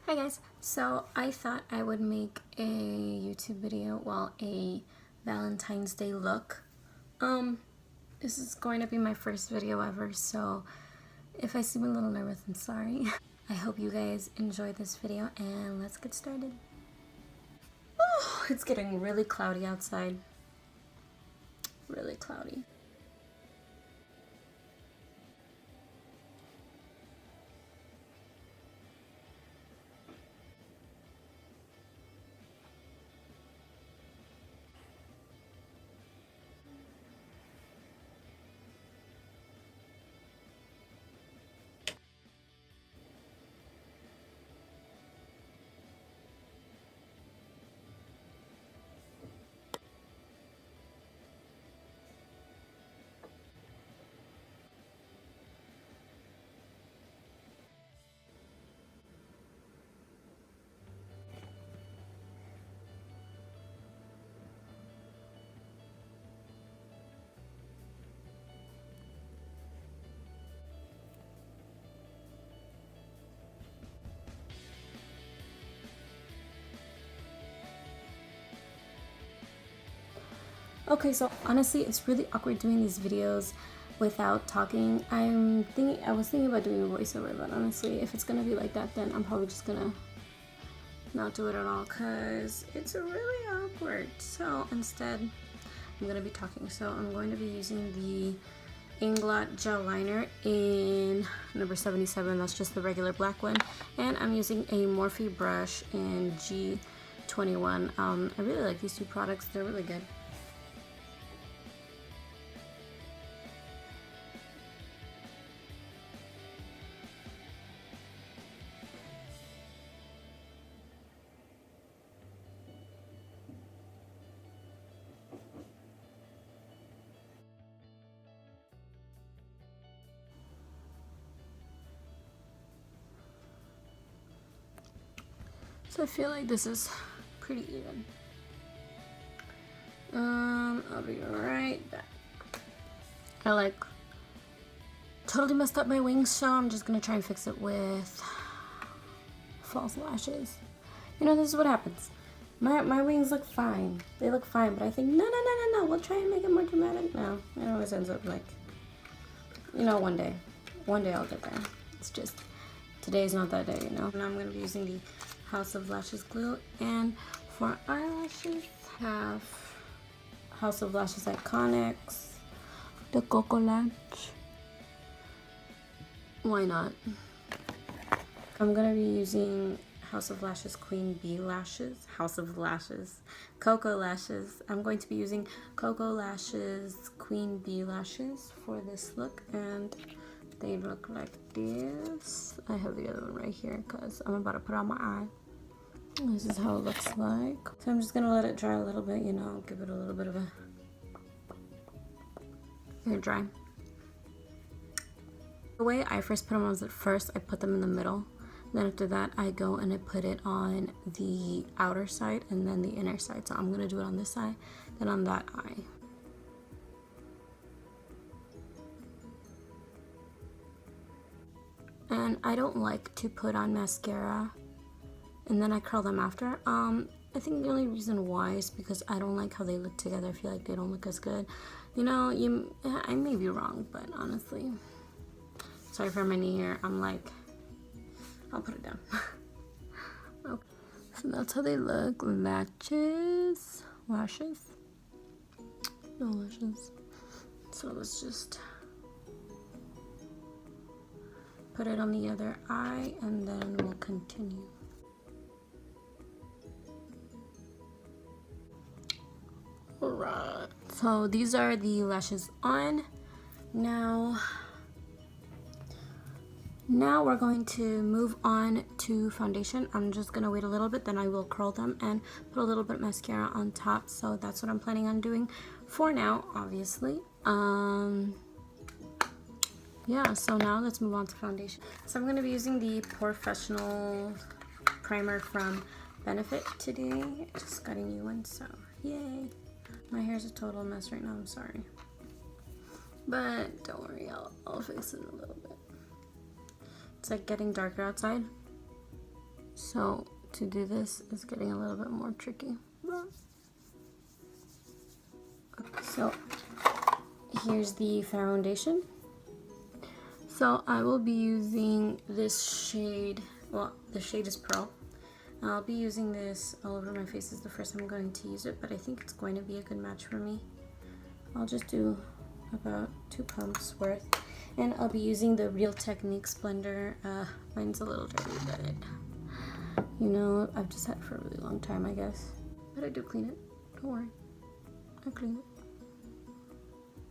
Hi guys, so I thought I would make a YouTube video, well, a Valentine's Day look. This is going to be my first video ever, so if I seem a little nervous, I'm sorry. I hope you guys enjoy this video and let's get started. Oh, it's getting really cloudy outside. Really cloudy. Okay, so honestly, it's really awkward doing these videos without talking. I was thinking about doing a voiceover, but honestly, if it's gonna be like that, then I'm probably just gonna not do it at all because it's really awkward. So instead, I'm gonna be talking. So I'm going to be using the Inglot gel liner in number 77. That's just the regular black one, and I'm using a Morphe brush in G21. I really like these two products. They're really good. So I feel like this is pretty even. I'll be right back. I totally messed up my wings, so I'm just gonna try and fix it with false lashes. You know, this is what happens. My wings look fine. They look fine, but I think, no, we'll try and make it more dramatic. No, it always ends up like, you know, one day I'll get there. It's just, today's not that day, you know. Now I'm gonna be using the House of Lashes glue, and for eyelashes, I have House of Lashes Iconics, the Coco Lash. Why not? I'm gonna be using House of Lashes Queen Bee Lashes, House of Lashes, Coco Lashes. I'm going to be using Coco Lashes Queen Bee Lashes for this look, and they look like this. I have the other one right here because I'm about to put on my eye. This is how it looks like. So I'm just gonna let it dry a little bit, you know, give it a little bit of a air dry. The way I first put them on was at first I put them in the middle. Then after that I go and I put it on the outer side and then the inner side. So I'm gonna do it on this side, then on that eye. And I don't like to put on mascara and then I curl them after. I think the only reason why is because I don't like how they look together. I feel like they don't look as good. You know, I may be wrong, but honestly, sorry for my knee here. I'm like, I'll put it down. Okay. So that's how they look. Lashes. No lashes. So let's just put it on the other eye and then we'll continue. Alright, so these are the lashes on. Now we're going to move on to foundation. I'm just gonna wait a little bit, then I will curl them and put a little bit of mascara on top. So that's what I'm planning on doing for now, obviously. Yeah, so now let's move on to foundation. So I'm gonna be using the Professional primer from Benefit today. Just got a new one, so yay. My hair's a total mess right now, I'm sorry. But don't worry, I'll fix it a little bit. It's like getting darker outside. So So to do this is getting a little bit more tricky. So here's the foundation. So I will be using this shade, well, the shade is Pearl. I'll be using this all over my face. This is the first time I'm going to use it, but I think it's going to be a good match for me. I'll just do about 2 pumps worth. And I'll be using the Real Techniques blender. Mine's a little dirty, but you know, I've just had it for a really long time, I guess. But I do clean it, don't worry, I clean it.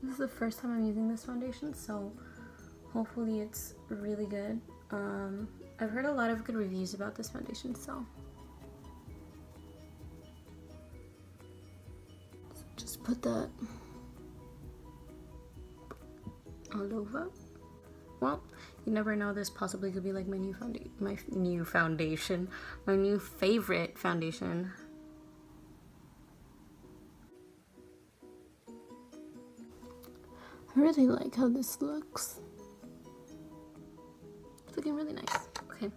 This is the first time I'm using this foundation, so hopefully it's really good. I've heard a lot of good reviews about this foundation, so just put that all over. Well, you never know, this possibly could be like my new foundation, my new favorite foundation. I really like how this looks. It's looking really nice. Okay,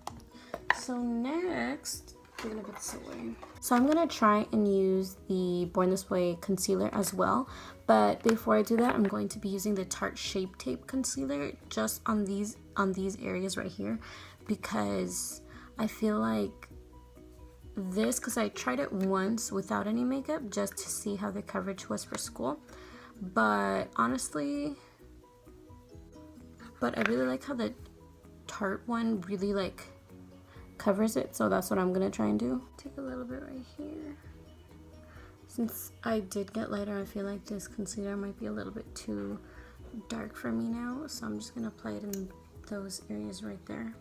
so next we're gonna put this away. So I'm gonna try and use the Born This Way concealer as well, but before I do that, I'm going to be using the Tarte Shape Tape concealer just on these areas right here, because I feel like this, because I tried it once without any makeup just to see how the coverage was for school, but honestly, I really like how the Tarte one really like covers it, so that's what I'm gonna try and do. Take a little bit right here. Since I did get lighter, I feel like this concealer might be a little bit too dark for me now, so I'm just gonna apply it in those areas right there.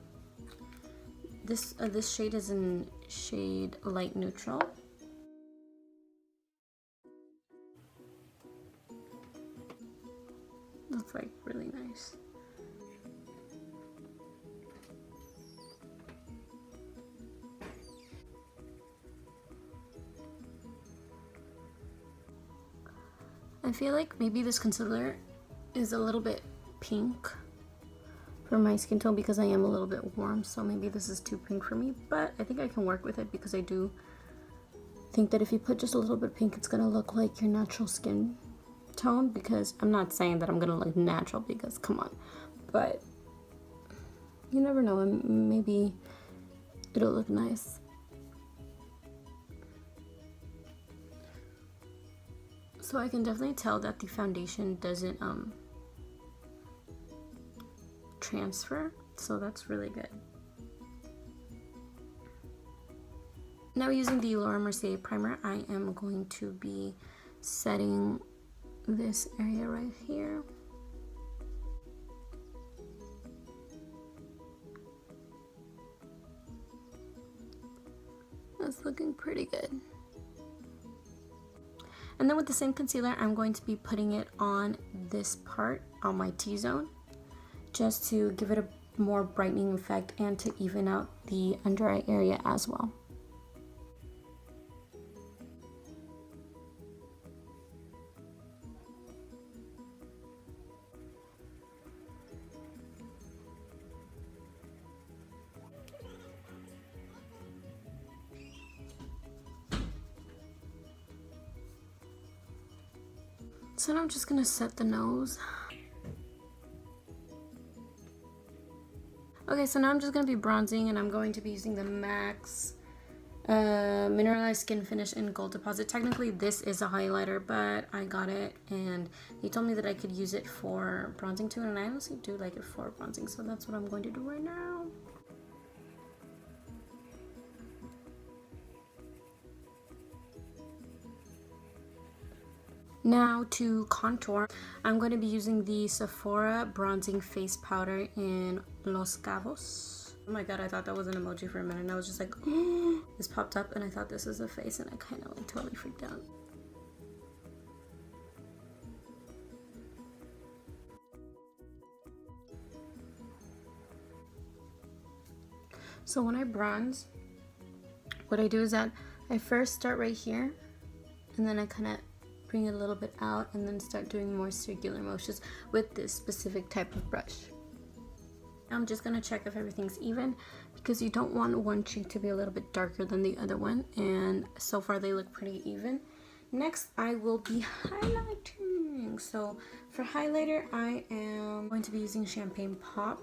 This shade is in shade Light Neutral. Looks like really nice. I feel like maybe this concealer is a little bit pink for my skin tone because I am a little bit warm, so maybe this is too pink for me, but I think I can work with it because I do think that if you put just a little bit pink, it's gonna look like your natural skin tone, because I'm not saying that I'm gonna look natural, because come on, but you never know, maybe it'll look nice. So I can definitely tell that the foundation doesn't transfer, so that's really good. Now, using the Laura Mercier primer, I am going to be setting this area right here. That's looking pretty good. And then with the same concealer, I'm going to be putting it on this part, on my T-zone, just to give it a more brightening effect and to even out the under eye area as well. So now I'm just gonna set the nose. Okay, so now I'm just gonna be bronzing, and I'm going to be using the MAC's Mineralized Skin Finish in Gold Deposit. Technically this is a highlighter, but I got it and they told me that I could use it for bronzing too, and I honestly do like it for bronzing, so that's what I'm going to do right now. Now to contour, I'm going to be using the Sephora Bronzing Face Powder in Los Cabos. Oh my god, I thought that was an emoji for a minute, and I was just like, oh, this popped up and I thought this was a face, and I kind of like totally freaked out. So when I bronze, what I do is that I first start right here, and then I kind of bring it a little bit out and then start doing more circular motions with this specific type of brush. I'm just gonna check if everything's even because you don't want one cheek to be a little bit darker than the other one, and so far they look pretty even. Next, I will be highlighting. So for highlighter, I am going to be using Champagne Pop.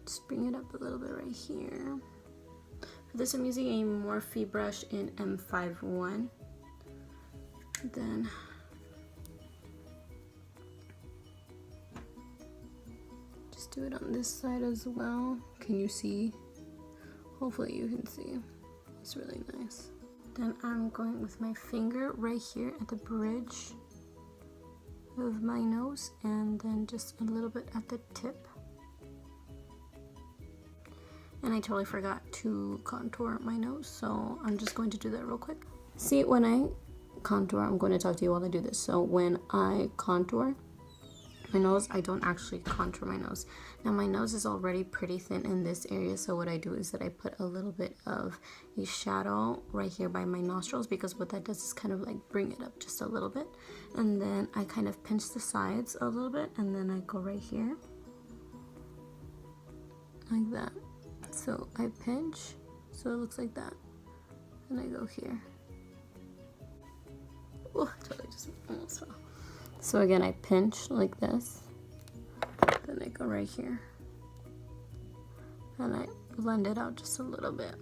Just bring it up a little bit right here. For this, I'm using a Morphe brush in M51. Then just do it on this side as well. Can you see? Hopefully you can see. It's really nice. Then I'm going with my finger right here at the bridge of my nose, and then just a little bit at the tip. And I totally forgot to contour my nose, so I'm just going to do that real quick. See, when I contour, I'm going to talk to you while I do this. So when I contour my nose, I don't actually contour my nose. Now my nose is already pretty thin in this area, so what I do is that I put a little bit of a shadow right here by my nostrils, because what that does is kind of like bring it up just a little bit, and then I kind of pinch the sides a little bit, and then I go right here like that. So I pinch, so it looks like that, and I go here. Oh, totally just almost fell. So again, I pinch like this, then I go right here, and I blend it out just a little bit.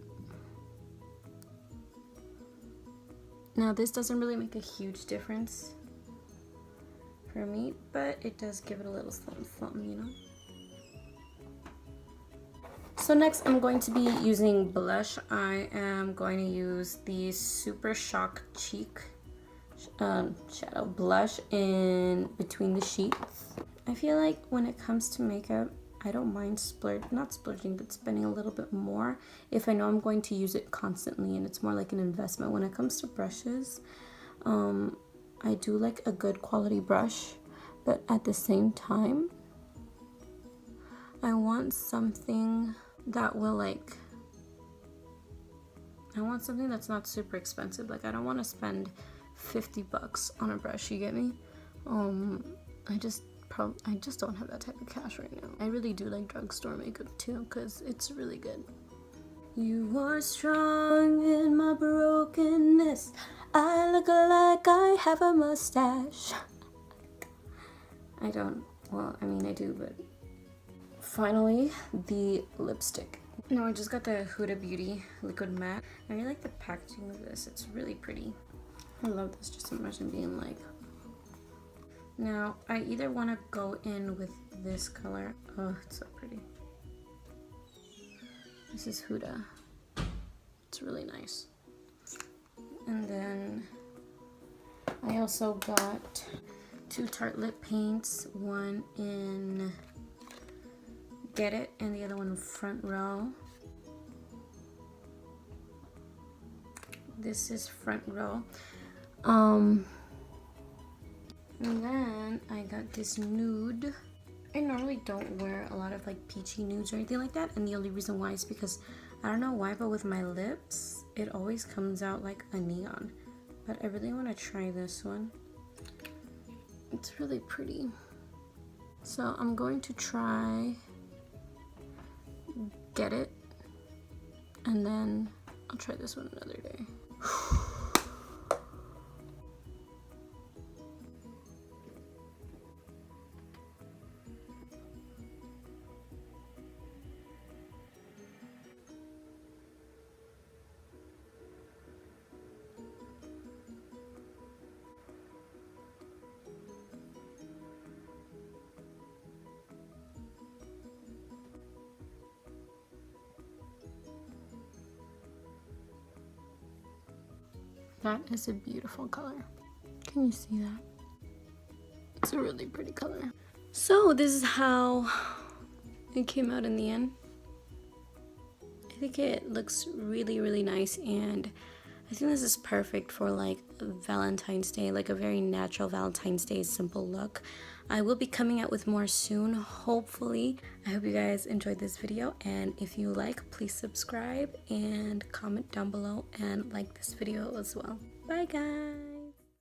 Now this doesn't really make a huge difference for me, but it does give it a little something, something, you know? So next I'm going to be using blush. I am going to use the Super Shock Cheek shadow blush in between the sheets. I feel like when it comes to makeup, I don't mind not splurging, but spending a little bit more if I know I'm going to use it constantly, and it's more like an investment. When it comes to brushes, I do like a good quality brush, but at the same time, I want something that will I want something that's not super expensive. Like, I don't want to spend $50 on a brush, you get me? I just don't have that type of cash right now. I really do like drugstore makeup too, because it's really good. You are strong in my brokenness. I look like I have a mustache. I don't. Well, I mean, I do, but... Finally, the lipstick. Now I just got the Huda Beauty Liquid Matte. I really like the packaging of this. It's really pretty. I love this. Just imagine being like... Now, I either want to go in with this color. Oh, it's so pretty. This is Huda. It's really nice. And then I also got 2 Tarte lip paints. One in Get It and the other one in Front Row. This is Front Row. And then I got this nude. I normally don't wear a lot of like peachy nudes or anything like that, and the only reason why is because I don't know why, but with my lips it always comes out like a neon. But I really want to try this one. It's really pretty. So I'm going to try Get It, and then I'll try this one another day. That is a beautiful color. Can you see that? It's a really pretty color. So this is how it came out in the end. I think it looks really, really nice, and I think this is perfect for like Valentine's Day, like a very natural Valentine's Day simple look. I will be coming out with more soon, hopefully. I hope you guys enjoyed this video, and if you like, please subscribe and comment down below and like this video as well. Bye guys!